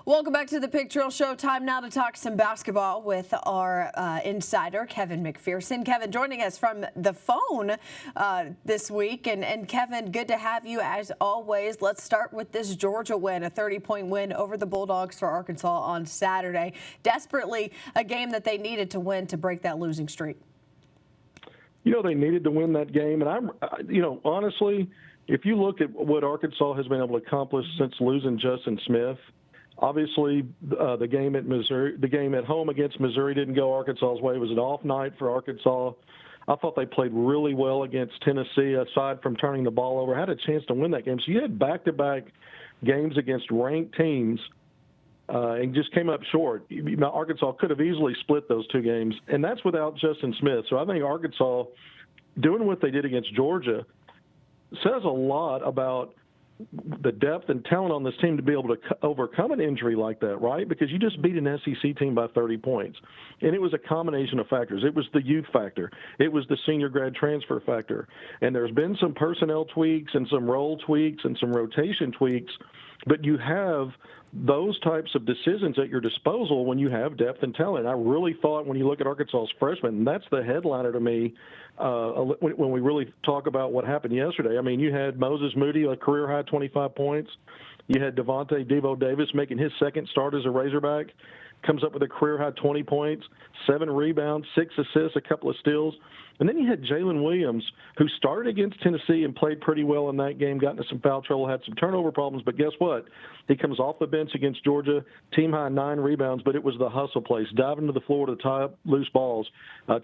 Welcome back to the Pig Trail Show. Time now to talk some basketball with our insider, Kevin McPherson. Kevin joining us from the phone this week. And Kevin, good to have you as always. Let's start with this Georgia win, a 30-point win over the Bulldogs for Arkansas on Saturday. Desperately a game that they needed to win to break that losing streak. You know, they needed to win that game. And honestly, if you look at what Arkansas has been able to accomplish since losing Justin Smith, obviously, the game at home against Missouri didn't go Arkansas's way. It was an off night for Arkansas. I thought they played really well against Tennessee, aside from turning the ball over. Had a chance to win that game. So you had back-to-back games against ranked teams and just came up short. Now, Arkansas could have easily split those two games, and that's without Justin Smith. So I think Arkansas, doing what they did against Georgia, says a lot about the depth and talent on this team to be able to overcome an injury like that, right? Because you just beat an SEC team by 30 points. And it was a combination of factors. It was the youth factor. It was the senior grad transfer factor. And there's been some personnel tweaks and some role tweaks and some rotation tweaks. But you have those types of decisions at your disposal when you have depth and talent. I really thought when you look at Arkansas's freshmen, and that's the headliner to me when we really talk about what happened yesterday. I mean, you had Moses Moody, a career-high 25 points. You had Devo Davis making his second start as a Razorback, comes up with a career-high 20 points, 7 rebounds, 6 assists, a couple of steals. And then you had Jalen Williams, who started against Tennessee and played pretty well in that game, got into some foul trouble, had some turnover problems. But guess what? He comes off the bench against Georgia, team-high 9 rebounds, but it was the hustle plays, diving to the floor to tie up loose balls,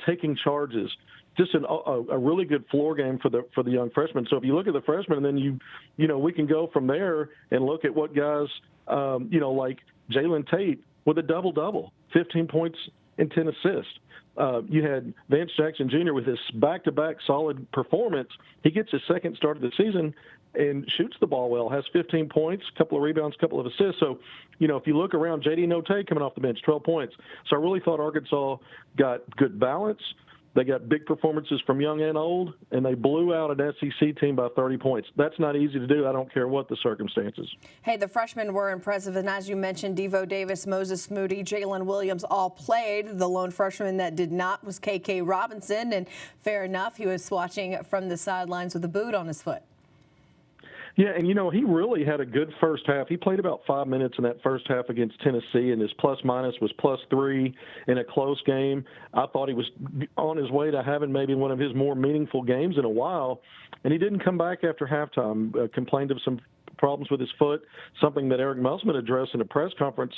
taking charges. Just a really good floor game for the young freshmen. So if you look at the freshmen, and then we can go from there and look at what guys, like Jalen Tate with a double-double, 15 points and 10 assists. You had Vance Jackson Jr. with his back-to-back solid performance. He gets his second start of the season and shoots the ball well, has 15 points, a couple of rebounds, a couple of assists. So, if you look around, J.D. Notae coming off the bench, 12 points. So I really thought Arkansas got good balance. They got big performances from young and old, and they blew out an SEC team by 30 points. That's not easy to do. I don't care what the circumstances. Hey, the freshmen were impressive, and as you mentioned, Devo Davis, Moses Moody, Jalen Williams all played. The lone freshman that did not was K.K. Robinson, and fair enough, he was watching from the sidelines with a boot on his foot. Yeah, and, he really had a good first half. He played about 5 minutes in that first half against Tennessee, and his plus-minus was +3 in a close game. I thought he was on his way to having maybe one of his more meaningful games in a while, and he didn't come back after halftime, complained of some problems with his foot, something that Eric Musman addressed in a press conference,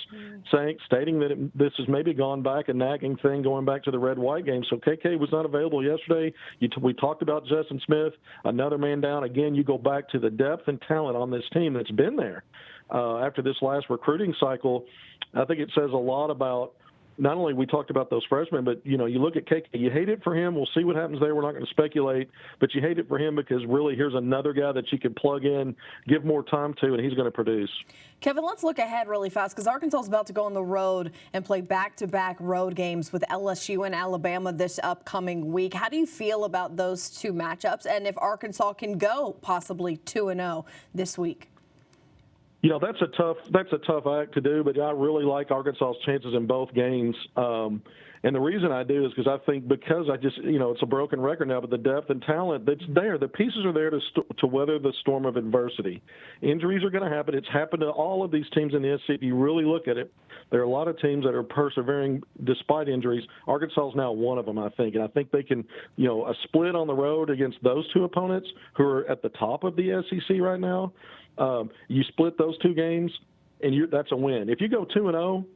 stating that this has maybe gone back, a nagging thing going back to the red-white game. So KK was not available yesterday. We talked about Justin Smith, another man down. Again, you go back to the depth and talent on this team that's been there after this last recruiting cycle. I think it says a lot about not only we talked about those freshmen, but, you look at KK, you hate it for him. We'll see what happens there. We're not going to speculate, but you hate it for him because really here's another guy that you can plug in, give more time to, and he's going to produce. Kevin, let's look ahead really fast because Arkansas is about to go on the road and play back-to-back road games with LSU and Alabama this upcoming week. How do you feel about those two matchups and if Arkansas can go possibly 2-0 this week? That's a tough act to do, but I really like Arkansas's chances in both games. And the reason I do is because I think it's a broken record now, but the depth and talent that's there, the pieces are there to weather the storm of adversity. Injuries are going to happen. It's happened to all of these teams in the SEC. If you really look at it, there are a lot of teams that are persevering despite injuries. Arkansas is now one of them, I think. And I think they can, a split on the road against those two opponents who are at the top of the SEC right now. You split those two games, and that's a win. If you go 2-0,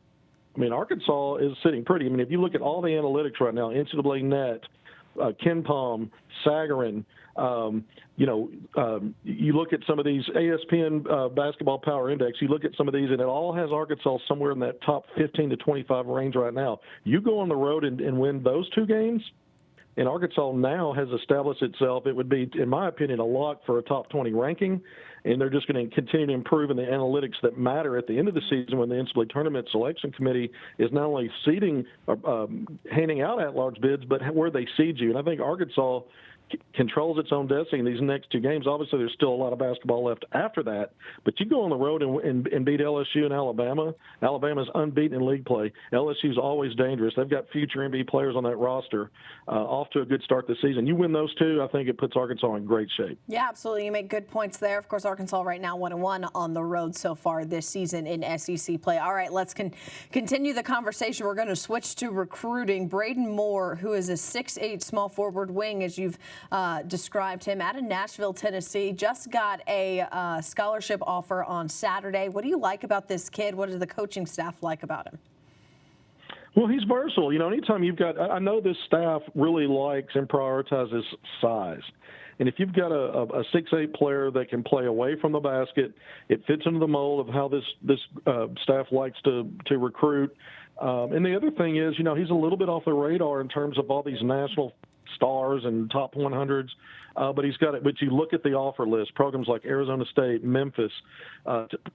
Arkansas is sitting pretty. If you look at all the analytics right now, NCAA Net, KenPom, Sagarin, you look at some of these ASPN Basketball Power Index, you look at some of these, and it all has Arkansas somewhere in that top 15 to 25 range right now. You go on the road and win those two games, and Arkansas now has established itself. It would be, in my opinion, a lock for a top 20 ranking, and they're just going to continue to improve in the analytics that matter at the end of the season when the NCAA Tournament Selection Committee is not only seeding, handing out at-large bids, but where they seed you. And I think Arkansas controls its own destiny in these next two games. Obviously, there's still a lot of basketball left after that, but you go on the road and beat LSU and Alabama. Alabama's unbeaten in league play. LSU's always dangerous. They've got future NBA players on that roster, off to a good start this season. You win those two, I think it puts Arkansas in great shape. Yeah, absolutely. You make good points there. Of course, Arkansas right now 1-1 on the road so far this season in SEC play. All right, let's continue the conversation. We're going to switch to recruiting. Braden Moore, who is a 6'8" small forward wing, as you've described him, out of Nashville, Tennessee, just got a scholarship offer on Saturday. What do you like about this kid? What does the coaching staff like about him? Well, he's versatile. You know, anytime you've got, I know this staff really likes and prioritizes size. And if you've got a 6'8" player that can play away from the basket, it fits into the mold of how this staff likes to recruit. And the other thing is, you know, he's a little bit off the radar in terms of all these national stars and top 100s, but he's got it. But you look at the offer list, programs like Arizona State, Memphis,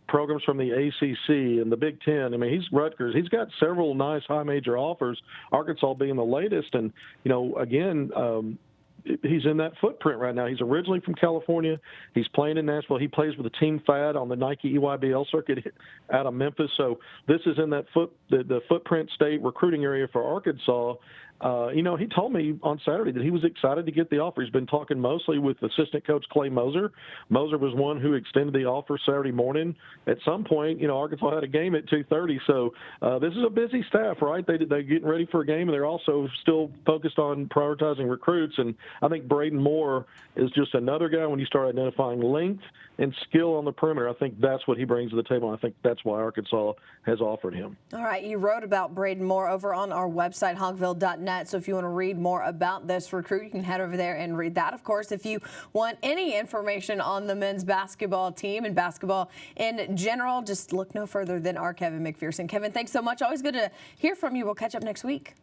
programs from the ACC and the Big Ten. I mean, he's Rutgers. He's got several nice high major offers, Arkansas being the latest. And, you know, again, he's in that footprint right now. He's originally from California. He's playing in Nashville. He plays with the Team FAD on the Nike EYBL circuit out of Memphis. So this is in that the footprint state recruiting area for Arkansas. You know, he told me on Saturday that he was excited to get the offer. He's been talking mostly with assistant coach Clay Moser. Moser was one who extended the offer Saturday morning. At some point, you know, Arkansas had a game at 2:30. So this is a busy staff, right? They're getting ready for a game, and they're also still focused on prioritizing recruits. And I think Braden Moore is just another guy when you start identifying length and skill on the perimeter. I think that's what he brings to the table, and I think that's why Arkansas has offered him. All right, you wrote about Braden Moore over on our website, hogville.net. So if you want to read more about this recruit, you can head over there and read that. Of course, if you want any information on the men's basketball team and basketball in general, just look no further than our Kevin McPherson. Kevin, thanks so much. Always good to hear from you. We'll catch up next week.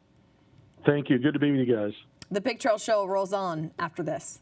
Thank you. Good to be with you guys. The Big Trail Show rolls on after this.